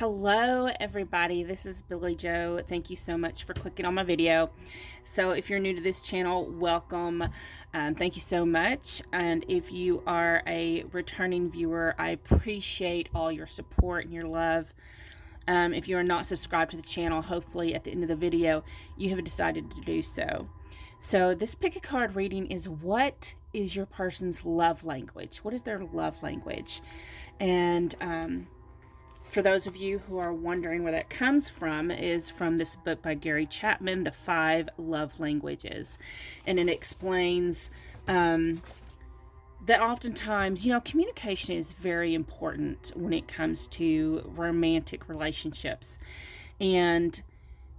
Hello everybody, this is Billy Joe. Thank you so much for clicking on my video. So if you're new to this channel, welcome. Thank you so much. And if you are a returning viewer, I appreciate all your support and your love. If you are not subscribed to the channel, hopefully at the end of the video, you have decided to do so. So this pick a card reading is, what is your person's love language? What is their love language? And for those of you who are wondering where that comes from, is from this book by Gary Chapman, The 5 Love Languages. And it explains that oftentimes, communication is very important when it comes to romantic relationships. And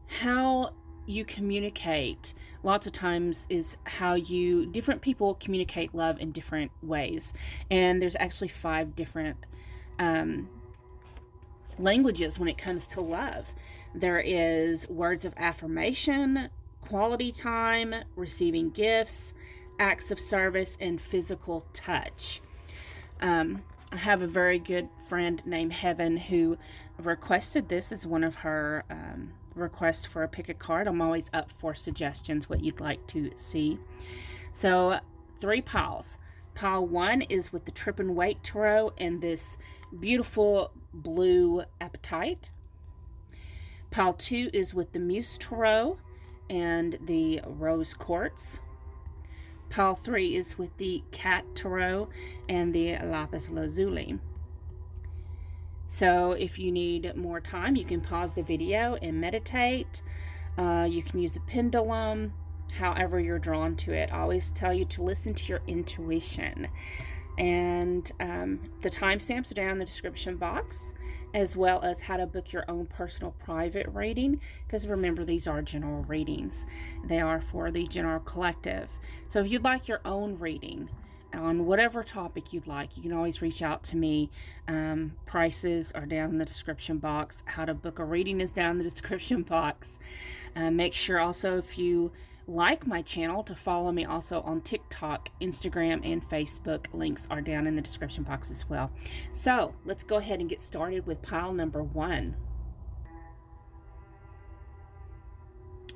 how you communicate lots of times is how different people communicate love in different ways. And there's actually 5 different languages when it comes to love. There is words of affirmation, quality time, receiving gifts, acts of service, and physical touch. I have a very good friend named Heaven who requested this as one of her requests for a pick a card. I'm always up for suggestions, what you'd like to see. So 3 piles. Pile 1 is with the Trip and Wait Tarot and this beautiful blue apatite. Pile 2 is with the Muse Tarot and the Rose Quartz. Pile 3 is with the Cat Tarot and the Lapis Lazuli. So if you need more time, you can pause the video and meditate. You can use a pendulum. However you're drawn to it. I always tell you to listen to your intuition. And the timestamps are down in the description box, as well as how to book your own personal private reading, because remember, these are general readings. They are for the general collective. So if you'd like your own reading on whatever topic you'd like, you can always reach out to me. Prices are down in the description box. How to book a reading is down in the description box. Make sure also, if you like my channel, to follow me also on TikTok, Instagram, and Facebook. Links are down in the description box as well. So let's go ahead and get started with pile number 1.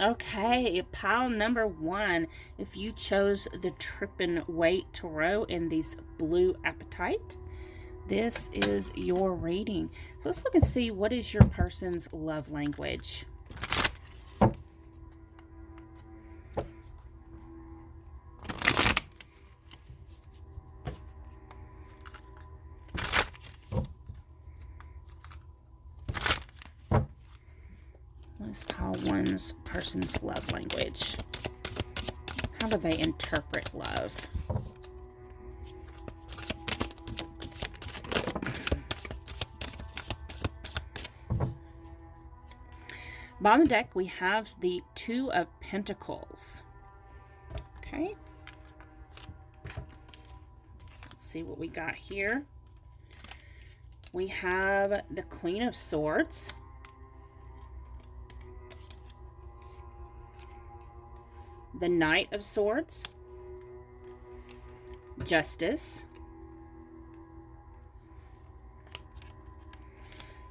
Okay, pile number 1. If you chose the Trip and Wait Tarot in these blue apatite, this is your reading. So let's look and see, what is your person's love language? What is pile 1's person's love language? How do they interpret love? Bottom of the deck, we have the 2 of Pentacles. Okay. Let's see what we got here. We have the Queen of Swords. The Knight of Swords, Justice,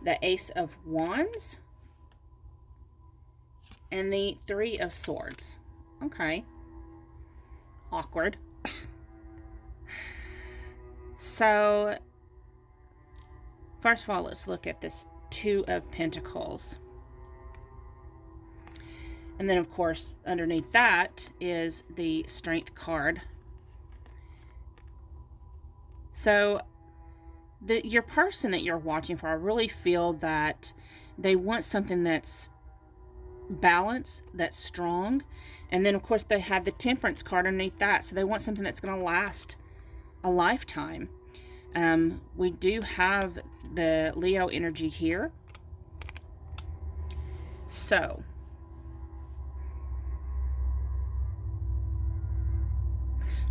the Ace of Wands, and the 3 of Swords. Okay. Awkward. So, first of all, let's look at this 2 of Pentacles. And then, of course, underneath that is the Strength card. So, your person that you're watching for, I really feel that they want something that's balanced, that's strong. And then, of course, they have the Temperance card underneath that. So, they want something that's going to last a lifetime. We do have the Leo energy here. So,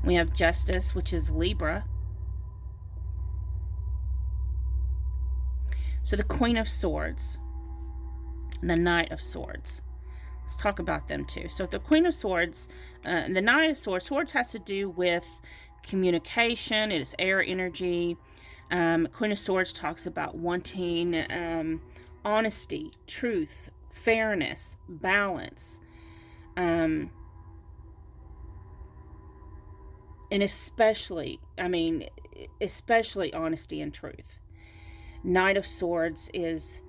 we have Justice, which is Libra. So the Queen of Swords and the Knight of Swords. Let's talk about them too. So the Queen of Swords and the Knight of Swords. Swords has to do with communication. It is air energy. Queen of Swords talks about wanting honesty, truth, fairness, balance, and especially honesty and truth. Knight of Swords is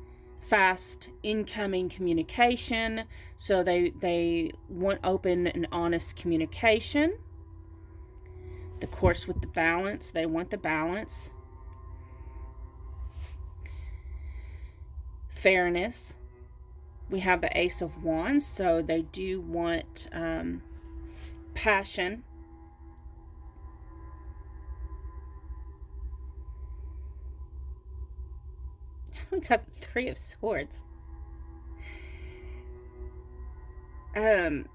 fast incoming communication, so they want open and honest communication. Of course, with the balance, they want the balance. Fairness, we have the Ace of Wands, so they do want passion. We got the Three of Swords. Damn.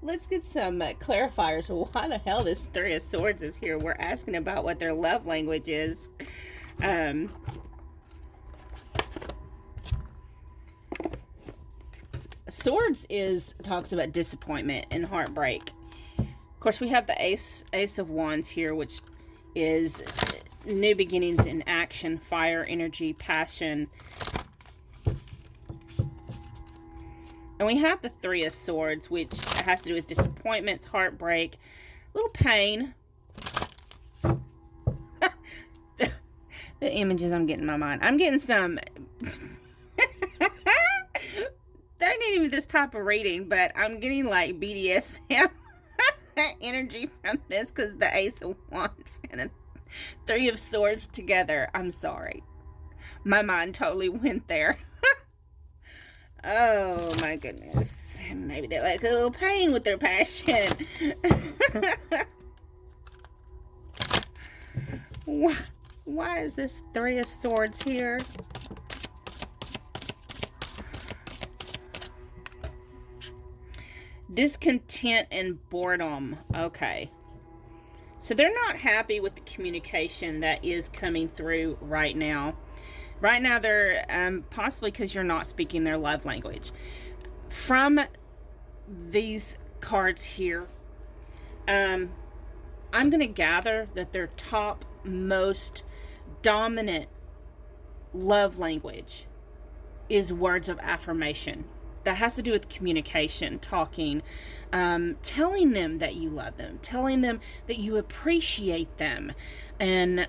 Let's get some clarifiers. Why the hell this Three of Swords is here? We're asking about what their love language is. Swords talks about disappointment and heartbreak. Of course, we have the Ace of Wands here, which is new beginnings in action, fire, energy, passion. And we have the Three of Swords, which has to do with disappointments, heartbreak, little pain. The images I'm getting in my mind. I'm getting some... That ain't even this type of reading, but I'm getting like BDSM energy from this because the Ace of Wands and the Three of Swords together. I'm sorry. My mind totally went there. Oh my goodness. Maybe they like a little pain with their passion. Why is this Three of Swords here? Discontent and boredom. Okay. So they're not happy with the communication that is coming through right now. Right now they're possibly because you're not speaking their love language. From these cards here, I'm going to gather that their top most dominant love language is words of affirmation. That has to do with communication, talking, telling them that you love them, telling them that you appreciate them. And,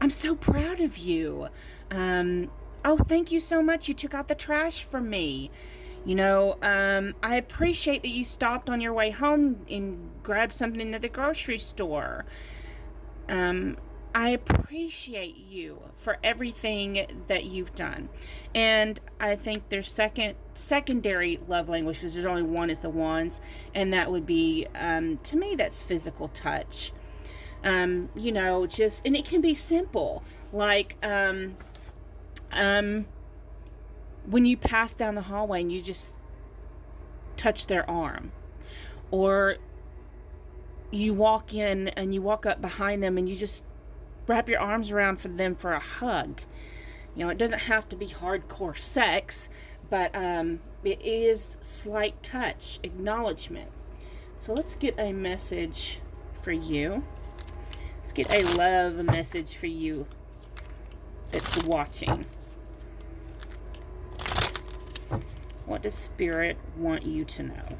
I'm so proud of you. Oh, thank you so much. You took out the trash for me. I appreciate that you stopped on your way home and grabbed something at the grocery store. I appreciate you for everything that you've done. And I think their secondary love language, because there's only one, is the Wands, and that would be, to me, that's physical touch. And it can be simple, like, when you pass down the hallway and you just touch their arm, or you walk in and you walk up behind them and you just wrap your arms around for them for a hug. It doesn't have to be hardcore sex, but it is slight touch, acknowledgement. So let's get a message for you. Let's get a love message for you that's watching. What does Spirit want you to know?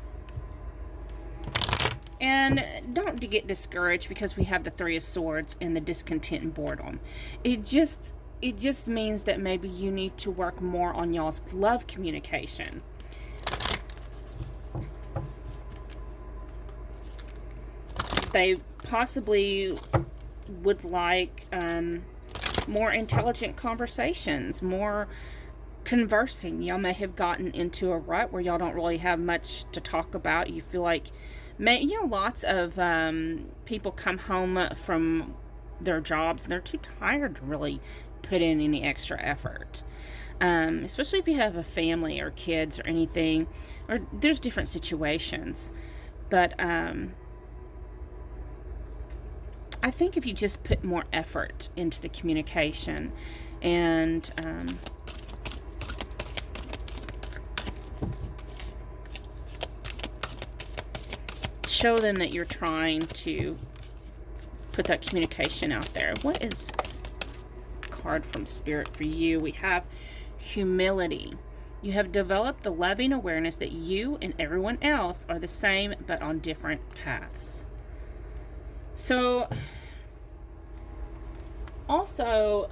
And don't get discouraged because we have the Three of Swords and the discontent and boredom. It just means that maybe you need to work more on y'all's love communication. They possibly would like more intelligent conversations, more conversing. Y'all may have gotten into a rut where y'all don't really have much to talk about. You feel like, lots of people come home from their jobs and they're too tired to really put in any extra effort. Especially if you have a family or kids or anything, or there's different situations. But I think if you just put more effort into the communication and show them that you're trying to put that communication out there. What is card from Spirit for you? We have humility. You have developed the loving awareness that you and everyone else are the same but on different paths. So also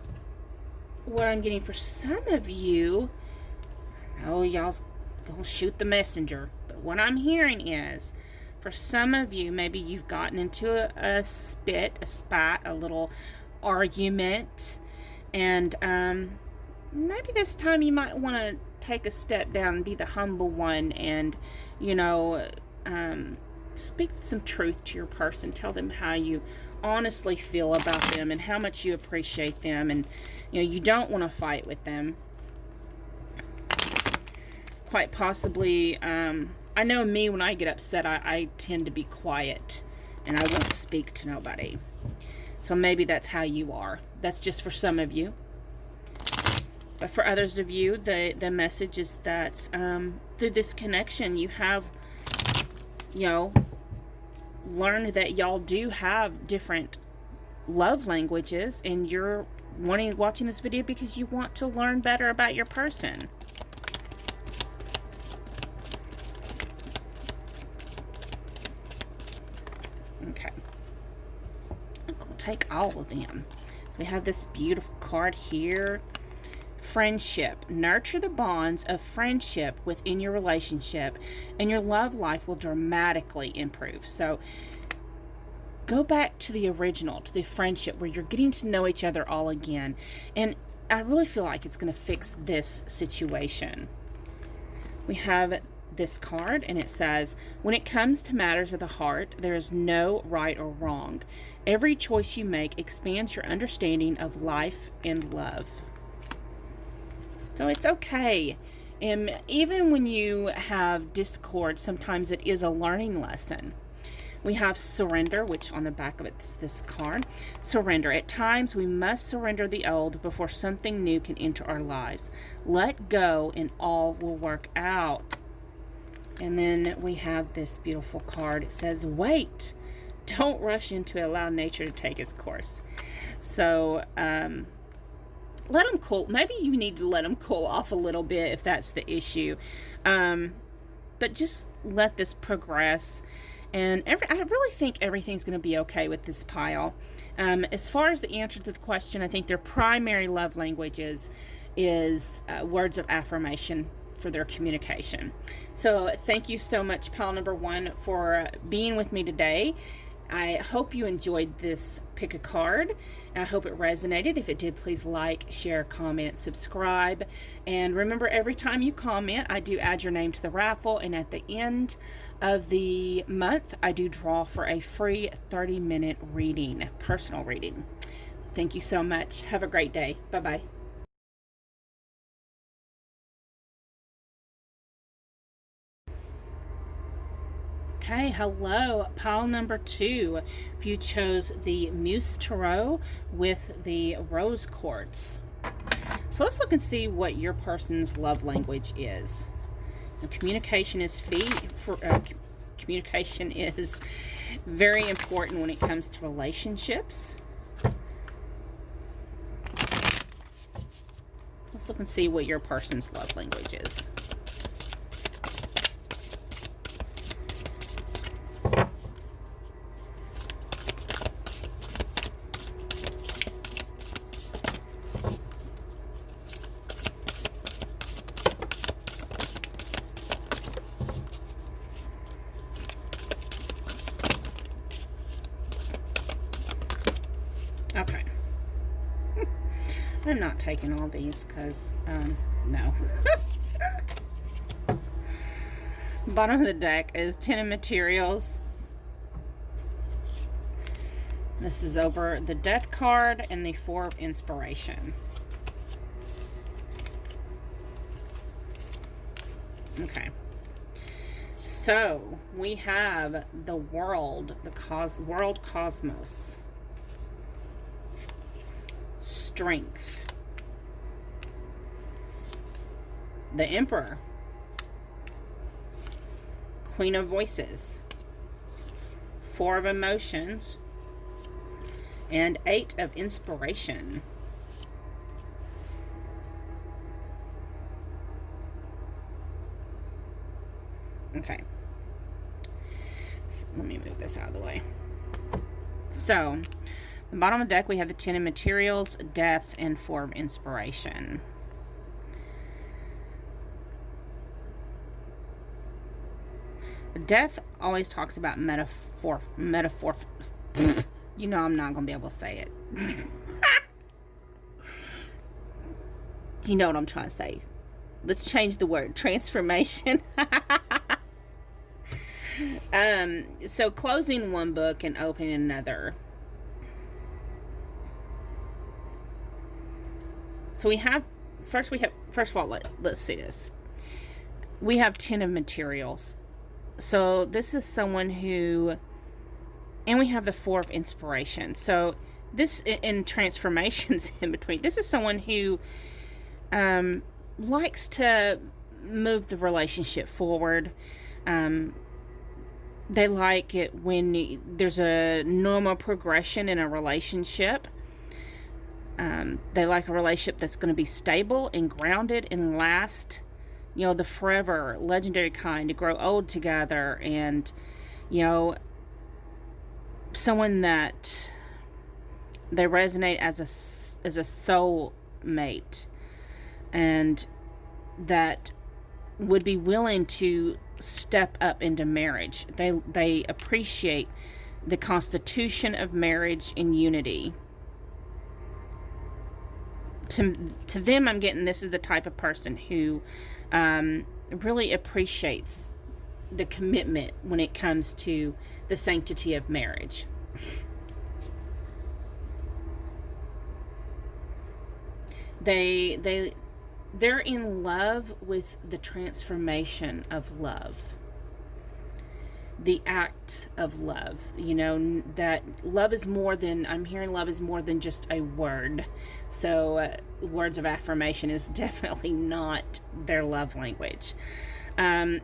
what I'm getting for some of you, oh, y'all's gonna shoot the messenger, but what I'm hearing is for some of you, maybe you've gotten into a spat, a little argument, and maybe this time you might want to take a step down and be the humble one, and speak some truth to your person. Tell them how you honestly feel about them and how much you appreciate them, and you don't want to fight with them. Quite possibly, I know me, when I get upset, I tend to be quiet and I won't speak to nobody. So maybe that's how you are. That's just for some of you. But for others of you, the message is that through this connection, you have, learned that y'all do have different love languages, and you're watching this video because you want to learn better about your person. Okay. I'm going to take all of them. We have this beautiful card here. Friendship. Nurture the bonds of friendship within your relationship, and your love life will dramatically improve. So go back to the original, to the friendship where you're getting to know each other all again. And I really feel like it's going to fix this situation. We have this card, and it says, when it comes to matters of the heart, there is no right or wrong. Every choice you make expands your understanding of life and love. So it's okay. And even when you have discord, sometimes it is a learning lesson. We have surrender, which on the back of it's this card. Surrender. At times, we must surrender the old before something new can enter our lives. Let go and all will work out. And then we have this beautiful card. It says, wait. Don't rush into it. Allow nature to take its course. So, let them cool. Maybe you need to let them cool off a little bit if that's the issue. But just let this progress. And I really think everything's going to be okay with this pile. As far as the answer to the question, I think their primary love languages is words of affirmation for their communication. So thank you so much, pile number 1, for being with me today. I hope you enjoyed this pick a card. I hope it resonated. If it did, please like, share, comment, subscribe. And remember, every time you comment, I do add your name to the raffle. And at the end of the month, I do draw for a free 30-minute reading, personal reading. Thank you so much. Have a great day. Bye-bye. Okay, hello, pile number 2. If you chose the Muse Tarot with the Rose Quartz. So let's look and see what your person's love language is. Now, communication is communication is very important when it comes to relationships. Let's look and see what your person's love language is. Okay. I'm not taking all these because, no. Bottom of the deck is 10 of materials. This is over the Death card and the 4 of inspiration. Okay. So, we have the world, world cosmos. Strength. The Emperor. Queen of Voices. 4 of emotions. and 8 of Inspiration. Okay. So let me move this out of the way. So, the bottom of the deck, we have the 10 of Materials, Death, and 4 of Inspiration. Death always talks about metaphor. You know I'm not going to be able to say it. You know what I'm trying to say. Let's change the word. Transformation. So closing one book and opening another. So first of all, let's see this. We have 10 of Materials. So this is someone who, and we have the 4 of Inspiration. So this, in transformations in between, this is someone who likes to move the relationship forward. They like it when there's a normal progression in a relationship. They like a relationship that's going to be stable and grounded and last, the forever, legendary kind, to grow old together, and, someone that they resonate as a soul mate, and that would be willing to step up into marriage. They appreciate the constitution of marriage and unity. To them, I'm getting this is the type of person who really appreciates the commitment when it comes to the sanctity of marriage. They're in love with the transformation of love, the act of love. That love is more than, I'm hearing love is more than just a word. So words of affirmation is definitely not their love language.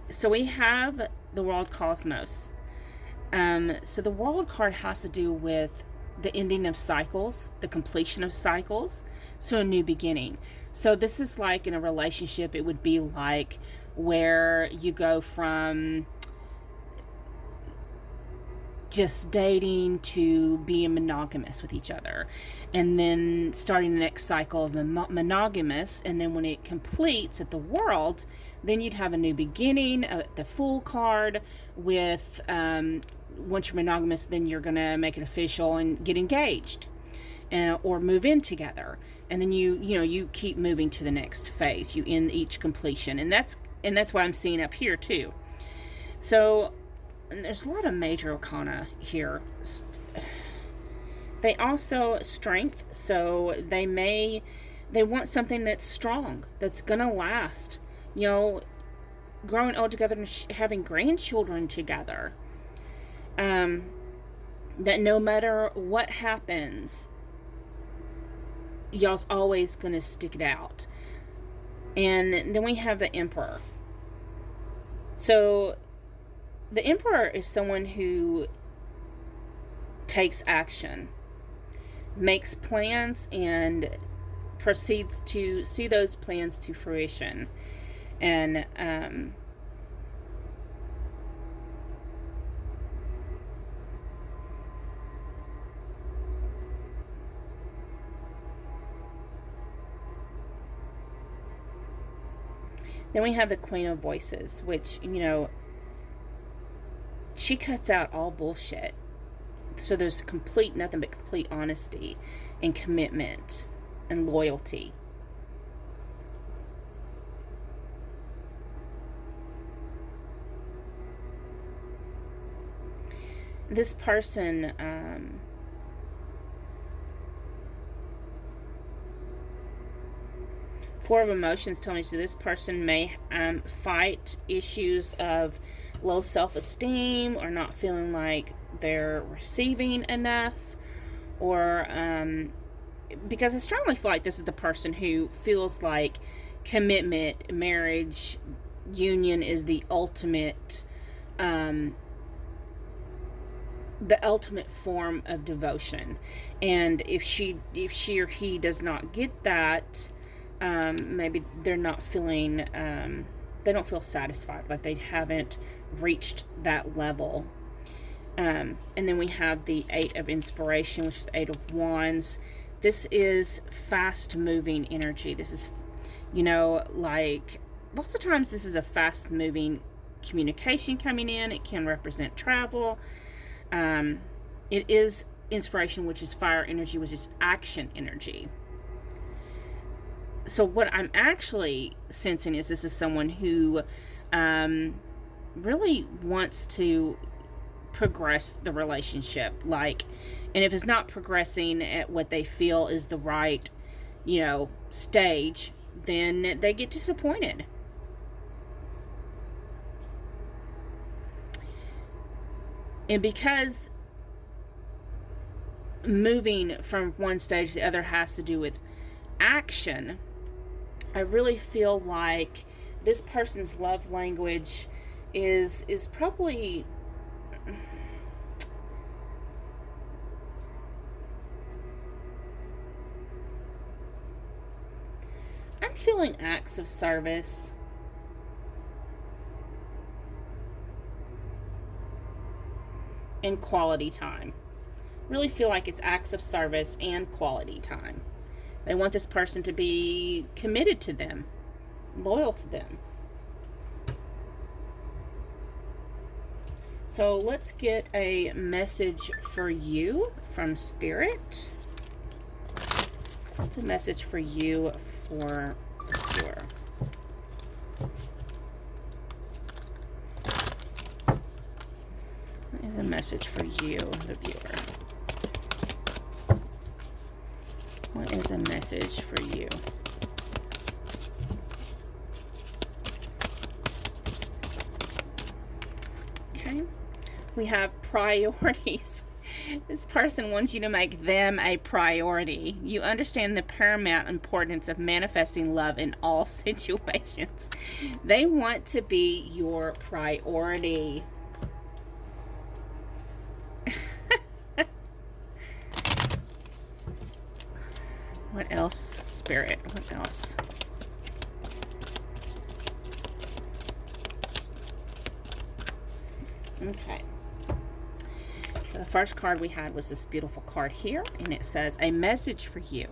So we have the World Cosmos. So the World card has to do with the ending of cycles, the completion of cycles, so a new beginning. So this is like in a relationship, it would be like where you go from just dating to being monogamous with each other, and then starting the next cycle of monogamous, and then when it completes at the World, then you'd have a new beginning, the Fool card with once you're monogamous, then you're going to make it official and get engaged, or move in together, and then you keep moving to the next phase. You end each completion, and that's what I'm seeing up here too. So there's a lot of major arcana here. They also strength, so they want something that's strong, that's gonna last. Growing old together and having grandchildren together. That no matter what happens, y'all's always gonna stick it out. And then we have the Emperor. So the Emperor is someone who takes action, makes plans, and proceeds to see those plans to fruition. And then we have the Queen of Voices, which, she cuts out all bullshit. So there's nothing but complete honesty and commitment and loyalty. This person, Four of Emotions tell me so this person may fight issues of low self-esteem, or not feeling like they're receiving enough, or because I strongly feel like this is the person who feels like commitment, marriage, union is the ultimate the ultimate form of devotion. And if she or he does not get that, maybe they're not feeling, they don't feel satisfied, like they haven't reached that level. And then we have the Eight of Inspiration, which is the Eight of Wands. This is fast moving energy. This is, like lots of times this is a fast moving communication coming in. It can represent travel. It is inspiration, which is fire energy, which is action energy. So what I'm actually sensing is this is someone who really wants to progress the relationship, and if it's not progressing at what they feel is the right, stage, then they get disappointed. And because moving from one stage to the other has to do with action, I really feel like this person's love language is probably, I'm feeling acts of service. And quality time. Really feel like it's acts of service and quality time. They want this person to be committed to them, loyal to them. So let's get a message for you from Spirit. What's a message for you for the viewer? What is a message for you, the viewer? What is a message for you? Okay. We have priorities. This person wants you to make them a priority. You understand the paramount importance of manifesting love in all situations. They want to be your priority. What else, Spirit? What else? Okay. So the first card we had was this beautiful card here, and it says, a message for you.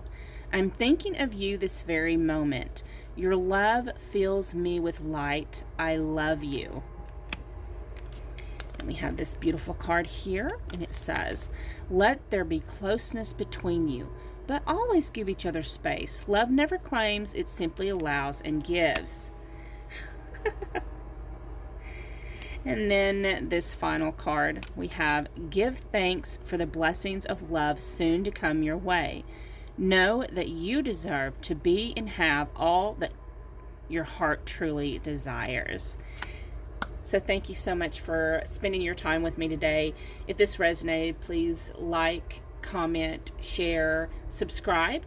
I'm thinking of you this very moment. Your love fills me with light. I love you. And we have this beautiful card here, and it says, let there be closeness between you, but always give each other space. Love never claims, it simply allows and gives. And then this final card, we have, give thanks for the blessings of love soon to come your way. Know that you deserve to be and have all that your heart truly desires. So thank you so much for spending your time with me today. If this resonated, please like, comment, share, subscribe.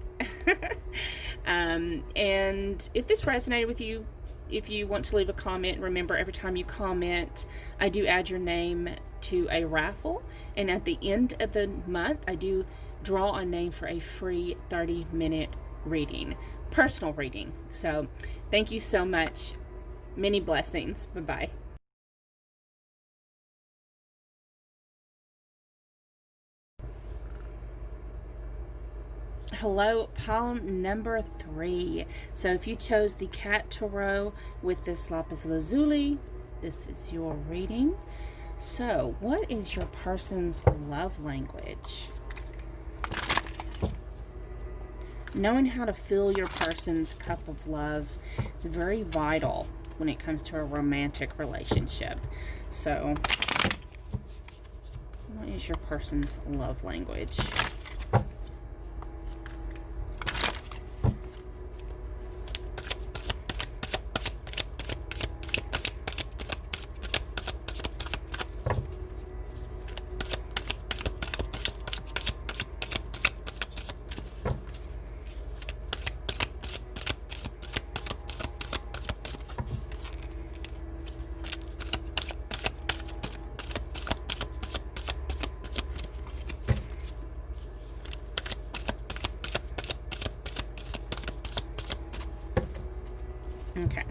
And if this resonated with you, if you want to leave a comment, remember every time you comment, I do add your name to a raffle. And at the end of the month, I do draw a name for a free 30-minute reading, personal reading. So thank you so much. Many blessings. Bye-bye. Hello, pile number 3. So if you chose the Cat Tarot with this lapis lazuli, this is your reading. So what is your person's love language? Knowing how to fill your person's cup of love is very vital when it comes to a romantic relationship. So what is your person's love language? Okay.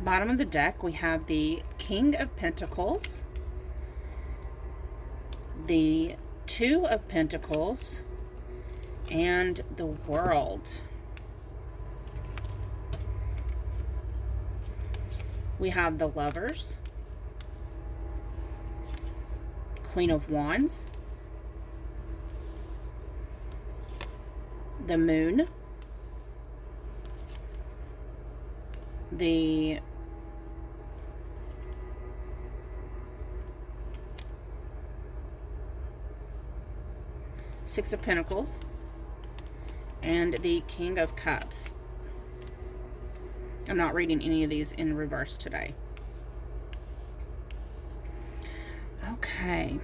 Bottom of the deck, we have the King of Pentacles, the Two of Pentacles, and the World. We have the Lovers, Queen of Wands, the Moon, the Six of Pentacles, and the King of Cups. I'm not reading any of these in reverse today. Okay.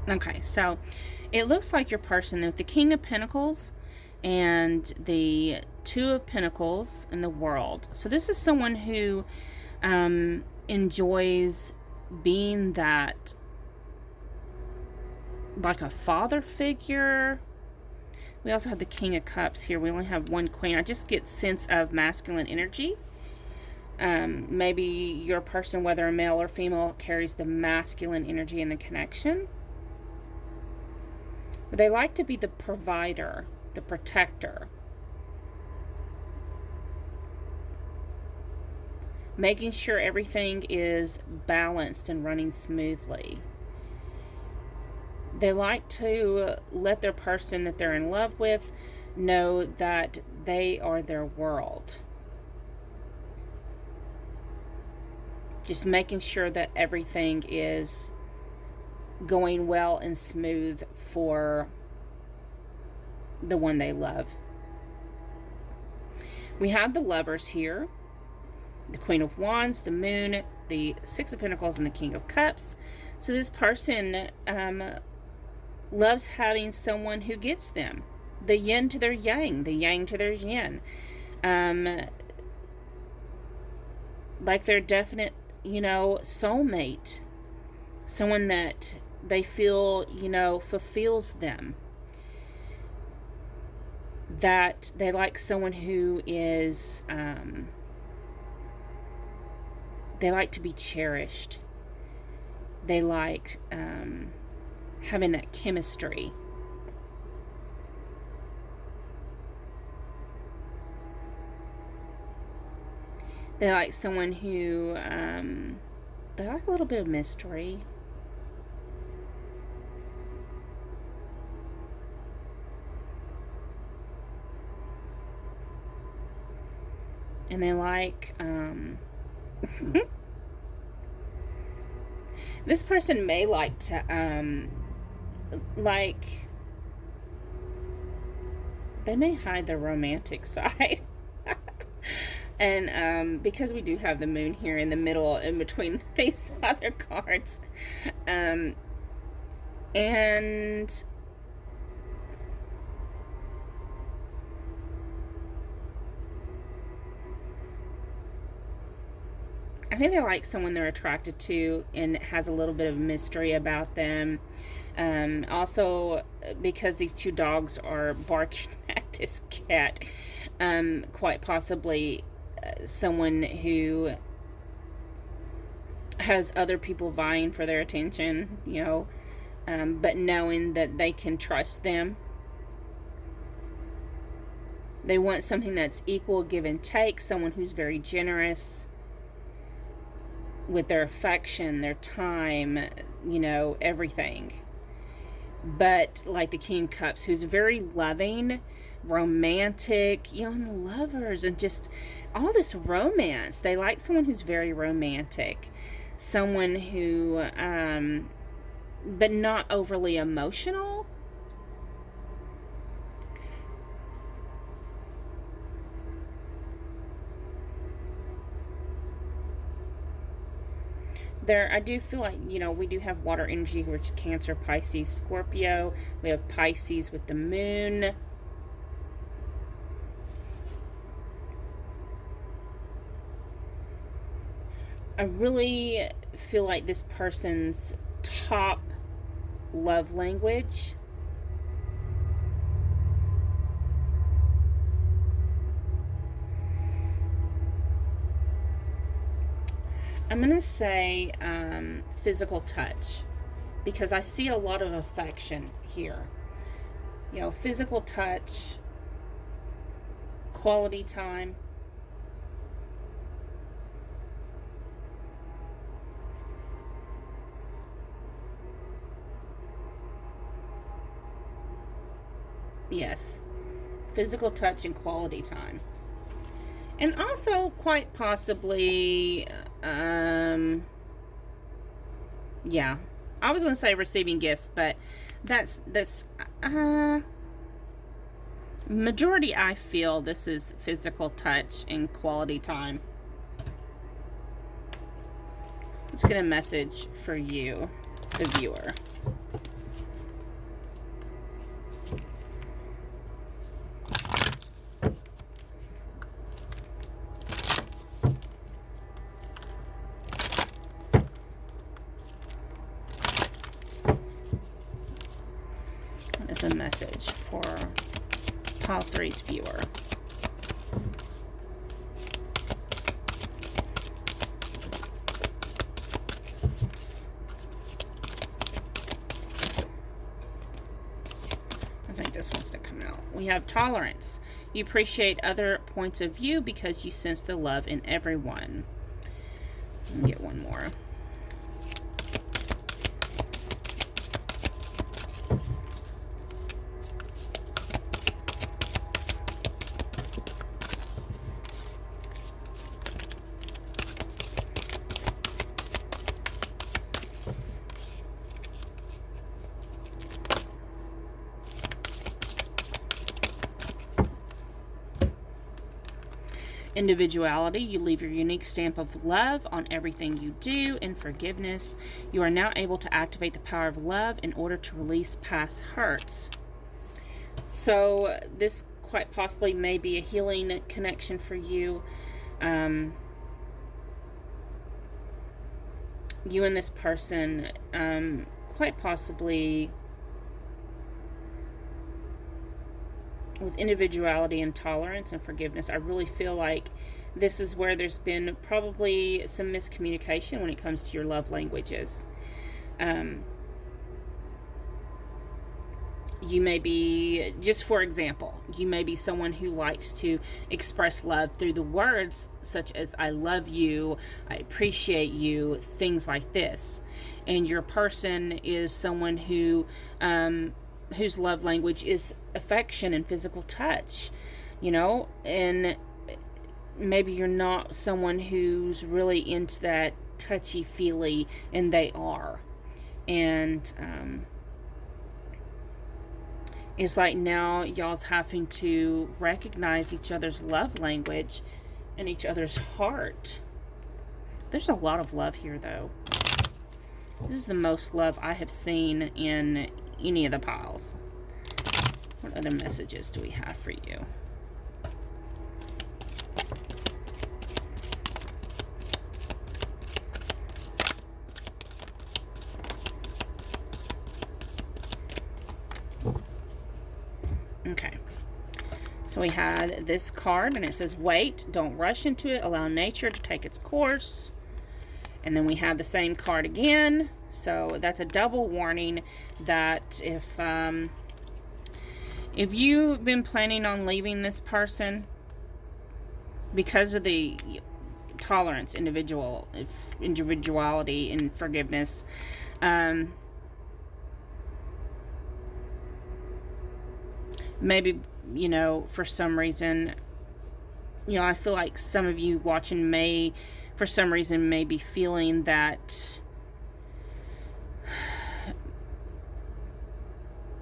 Okay, so it looks like your person with the King of Pentacles and the Two of Pentacles in the World. So this is someone who enjoys being that, like a father figure. We also have the King of Cups here. We only have one Queen. I just get sense of masculine energy. Maybe your person, whether a male or female, carries the masculine energy in the connection. But they like to be the provider, the protector. Making sure everything is balanced and running smoothly. They like to let their person that they're in love with know that they are their world. Just making sure that everything is going well and smooth for the one they love. We have the Lovers here, the Queen of Wands, the Moon, the Six of Pentacles, and the King of Cups. So this person loves having someone who gets them, the yin to their yang, the yang to their yin, like their definite, soulmate, someone that they feel, fulfills them. That they like someone who is, they like to be cherished. They like having that chemistry. They like someone who, they like a little bit of mystery. And they like, this person may like to, they may hide their romantic side. And because we do have the Moon here in the middle, in between these other cards, and I think they like someone they're attracted to and has a little bit of mystery about them. Also, because these two dogs are barking at this cat, quite possibly someone who has other people vying for their attention, but knowing that they can trust them. They want something that's equal give and take, someone who's very generous with their affection, their time, everything. But like the King of Cups, who's very loving, romantic, and the Lovers, and just all this romance. They like someone who's very romantic, someone who, but not overly emotional. There, I do feel like, you know, we do have water energy, which is Cancer, Pisces, Scorpio. We have Pisces with the moon. I really feel like this person's top love language I'm going to say physical touch, because I see a lot of affection here. You know, physical touch, quality time. Yes, physical touch and quality time. And also, quite possibly, yeah, I was going to say receiving gifts, but that's majority, I feel this is physical touch and quality time. Let's get a message for you, the viewer. What is a message for Pile 3's viewer? I think this wants to come out. We have tolerance. You appreciate other points of view because you sense the love in everyone. Let me get one more. Individuality, you leave your unique stamp of love on everything you do. And forgiveness, you are now able to activate the power of love in order to release past hurts. So this quite possibly may be a healing connection for you. You and this person, quite possibly with individuality and tolerance and forgiveness, I really feel like this is where there's been probably some miscommunication when it comes to your love languages. You may be, just for example, you may be someone who likes to express love through the words such as I love you, I appreciate you, things like this. And your person is someone who whose love language is affection and physical touch, you know, and maybe you're not someone who's really into that touchy-feely, and they are. And it's like now y'all's having to recognize each other's love language and each other's heart. There's a lot of love here, though. This is the most love I have seen in any of the piles. What other messages do we have for you? Okay. So we had this card, and it says, wait, don't rush into it, allow nature to take its course. And then we have the same card again. So that's a double warning that if you've been planning on leaving this person because of the tolerance, individuality, and forgiveness, maybe, you know, for some reason, you know, I feel like some of you watching may, for some reason, may be feeling that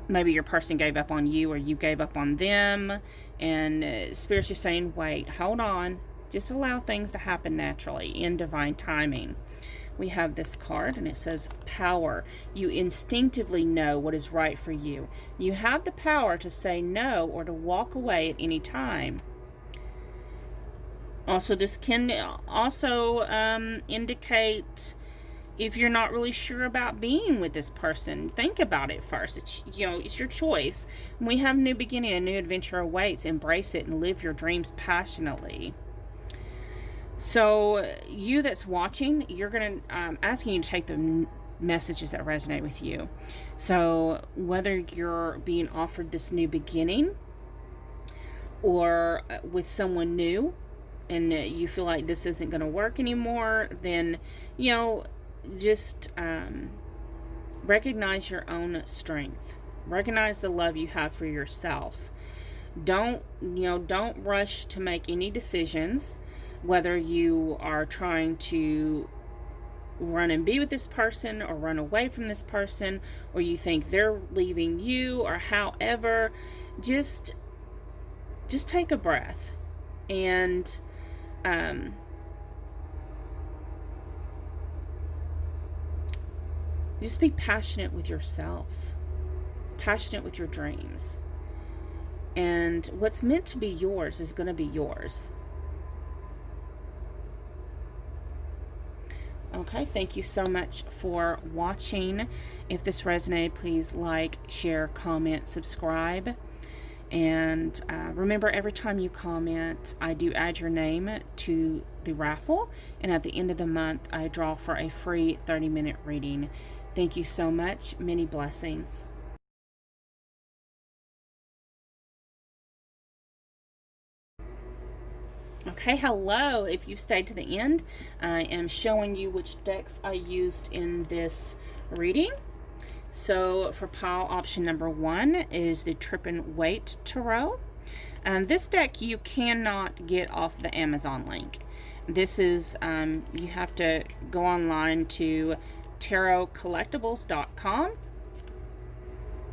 maybe your person gave up on you or you gave up on them, and Spirit's just saying, wait, hold on, just allow things to happen naturally in divine timing. we have this card, and it says power. You instinctively know what is right for you. You have the power to say no or to walk away at any time. Also, this can also indicate if you're not really sure about being with this person. Think about it first. It's, it's your choice. We have a new beginning, a new adventure awaits. Embrace it and live your dreams passionately. So you that's watching, you're going to asking you to take the messages that resonate with you. So whether you're being offered this new beginning or with someone new and you feel like this isn't going to work anymore, then, just recognize your own strength. Recognize the love you have for yourself. Don't rush to make any decisions, whether you are trying to run and be with this person or run away from this person, or you think they're leaving you, or however. Just take a breath and just be passionate with yourself, passionate with your dreams. And what's meant to be yours is going to be yours. Okay, thank you so much for watching. If this resonated, please like, share, comment, subscribe. And remember, every time you comment, I do add your name to the raffle. And at the end of the month, I draw for a free 30-minute reading. Thank you so much. Many blessings. Okay, hello. If you've stayed to the end, I am showing you which decks I used in this reading. So for pile option number 1 is the Trip and Wait Tarot. This deck you cannot get off the Amazon link. This is, you have to go online to tarotcollectibles.com.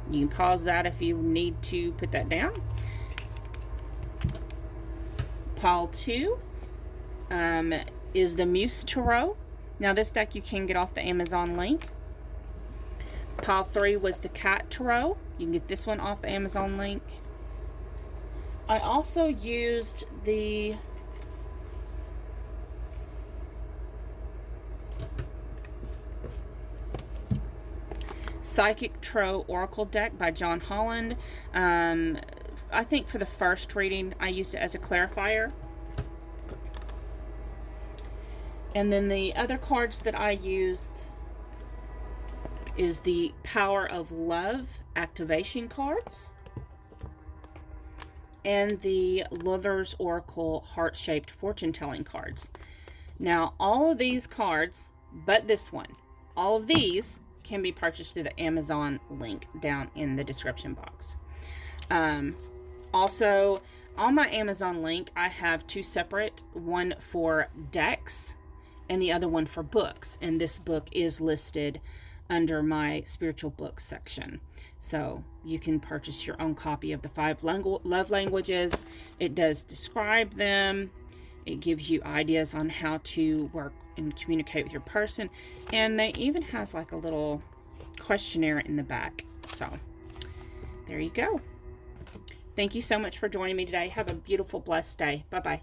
You can pause that if you need to put that down. Pile 2 is the Muse Tarot. Now this deck you can get off the Amazon link. Pile 3 was the Cat Tarot. You can get this one off the Amazon link. I also used the Psychic Tarot Oracle deck by John Holland. I think for the first reading, I used it as a clarifier. And then the other cards that I used is the Power of Love activation cards and the Lover's Oracle heart-shaped fortune-telling cards. Now, all of these cards, but this one, all of these can be purchased through the Amazon link down in the description box. Also, on my Amazon link, I have 2 separate, one for decks and the other one for books. And this book is listed under my spiritual books section. So you can purchase your own copy of the 5 love languages. It does describe them. It gives you ideas on how to work and communicate with your person. And they even has like a little questionnaire in the back. So there you go. Thank you so much for joining me today. Have a beautiful, blessed day. Bye-bye.